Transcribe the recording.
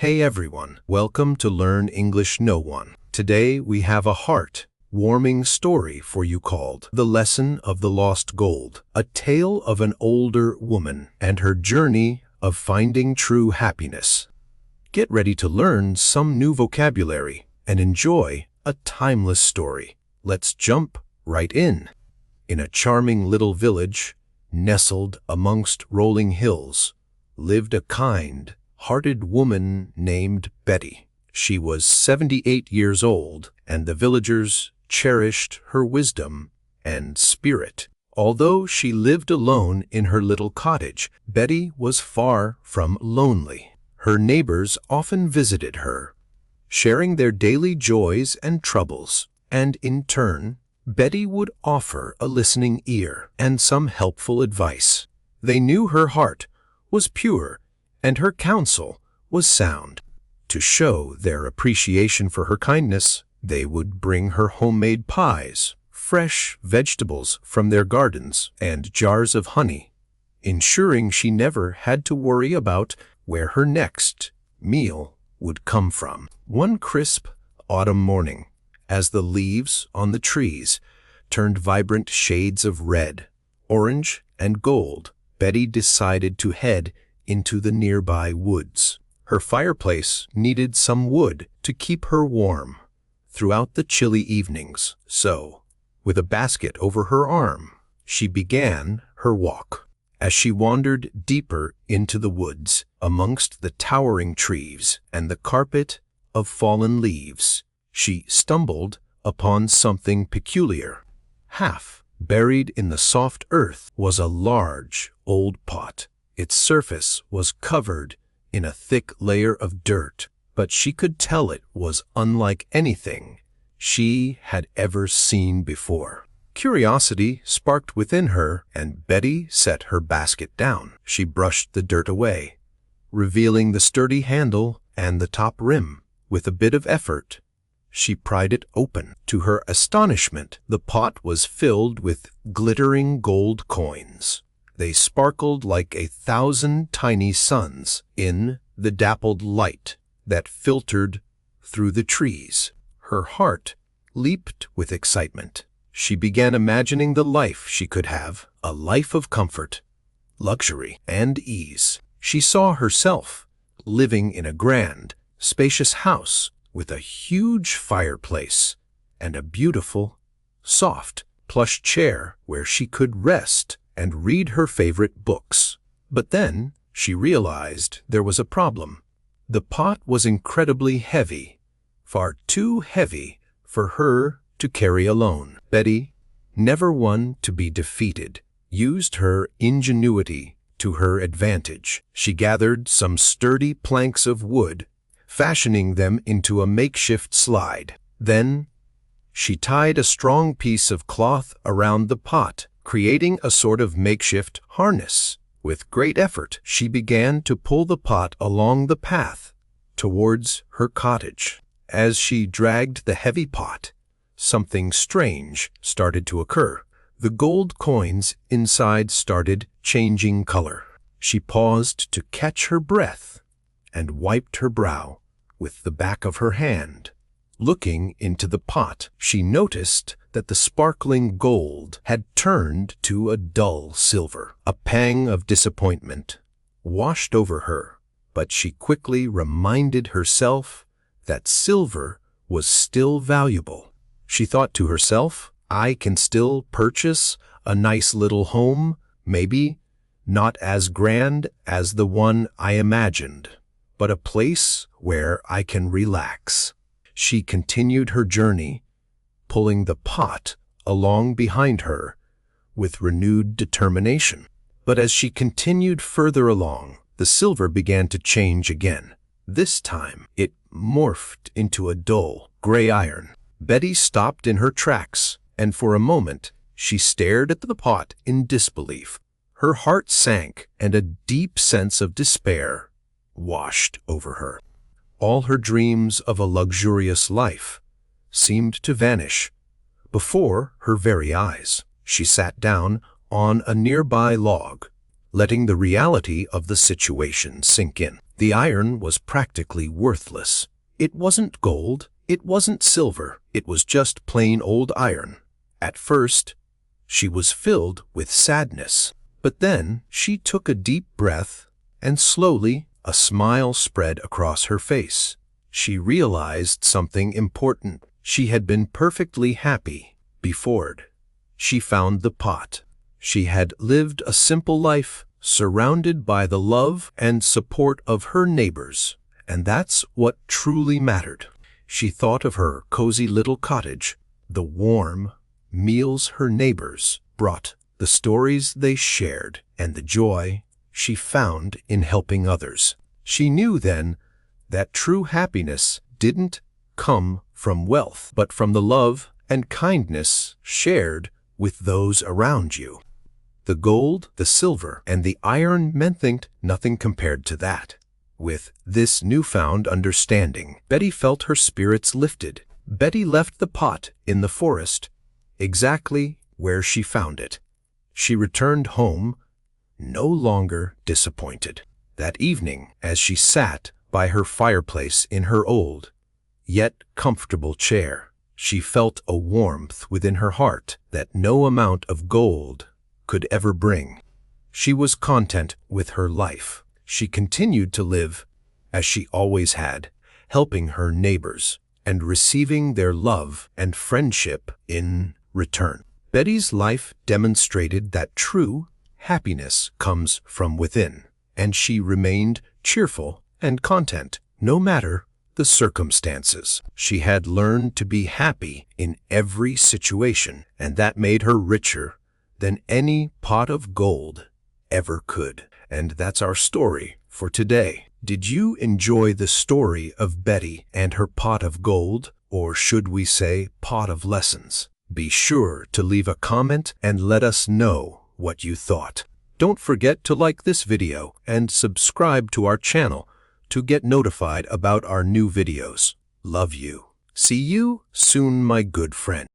Hey everyone, welcome to Learn English No One. Today we have a heart-warming story for you called The Lesson of the Lost Gold, a tale of an older woman and her journey of finding true happiness. Get ready to learn some new vocabulary and enjoy a timeless story. Let's jump right in. In a charming little village, nestled amongst rolling hills, lived a kind-hearted woman named Betty. She was 78 years old, and the villagers cherished her wisdom and spirit. Although she lived alone in her little cottage, Betty was far from lonely. Her neighbors often visited her, sharing their daily joys and troubles, and in turn, Betty would offer a listening ear and some helpful advice. They knew her heart was pure and her counsel was sound. To show their appreciation for her kindness, they would bring her homemade pies, fresh vegetables from their gardens, and jars of honey, ensuring she never had to worry about where her next meal would come from. One crisp autumn morning, as the leaves on the trees turned vibrant shades of red, orange, and gold, Betty decided to head into the nearby woods. Her fireplace needed some wood to keep her warm throughout the chilly evenings, so, with a basket over her arm, she began her walk. As she wandered deeper into the woods, amongst the towering trees and the carpet of fallen leaves, she stumbled upon something peculiar. Half buried in the soft earth was a large, old pot. Its surface was covered in a thick layer of dirt, but she could tell it was unlike anything she had ever seen before. Curiosity sparked within her, and Betty set her basket down. She brushed the dirt away, revealing the sturdy handle and the top rim. With a bit of effort, she pried it open. To her astonishment, the pot was filled with glittering gold coins. They sparkled like 1,000 tiny suns in the dappled light that filtered through the trees. Her heart leaped with excitement. She began imagining the life she could have, a life of comfort, luxury, and ease. She saw herself living in a grand, spacious house with a huge fireplace and a beautiful, soft, plush chair where she could rest and read her favorite books. But then she realized there was a problem. The pot was incredibly heavy, far too heavy for her to carry alone. Betty, never one to be defeated, used her ingenuity to her advantage. She gathered some sturdy planks of wood, fashioning them into a makeshift slide. Then she tied a strong piece of cloth around the pot, creating a sort of makeshift harness. With great effort, she began to pull the pot along the path towards her cottage. As she dragged the heavy pot, something strange started to occur. The gold coins inside started changing color. She paused to catch her breath and wiped her brow with the back of her hand. Looking into the pot, she noticed that the sparkling gold had turned to a dull silver. A pang of disappointment washed over her, but she quickly reminded herself that silver was still valuable. She thought to herself, I can still purchase a nice little home, maybe not as grand as the one I imagined, but a place where I can relax. She continued her journey, pulling the pot along behind her with renewed determination. But as she continued further along, the silver began to change again. This time, it morphed into a dull gray iron. Betty stopped in her tracks, and for a moment she stared at the pot in disbelief. Her heart sank, and a deep sense of despair washed over her. All her dreams of a luxurious life seemed to vanish before her very eyes. She sat down on a nearby log, letting the reality of the situation sink in. The iron was practically worthless. It wasn't gold, it wasn't silver, it was just plain old iron. At first, she was filled with sadness. But then she took a deep breath, and slowly a smile spread across her face. She realized something important. She had been perfectly happy before. She found the pot. She had lived a simple life, surrounded by the love and support of her neighbors, and that's what truly mattered. She thought of her cozy little cottage, the warm meals her neighbors brought, the stories they shared, and the joy she found in helping others. She knew then that true happiness didn't come from wealth, but from the love and kindness shared with those around you. The gold, the silver, and the iron meant nothing compared to that. With this newfound understanding, Betty felt her spirits lifted. Betty left the pot in the forest, exactly where she found it. She returned home, no longer disappointed. That evening, as she sat by her fireplace in her old, yet comfortable chair, she felt a warmth within her heart that no amount of gold could ever bring. She was content with her life. She continued to live as she always had, helping her neighbors and receiving their love and friendship in return. Betty's life demonstrated that true happiness comes from within, and she remained cheerful and content no matter the circumstances. She had learned to be happy in every situation, and that made her richer than any pot of gold ever could. And that's our story for today. Did you enjoy the story of Betty and her pot of gold, or should we say pot of lessons? Be sure to leave a comment and let us know what you thought. Don't forget to like this video and subscribe to our channel to get notified about our new videos. Love you. See you soon, my good friend.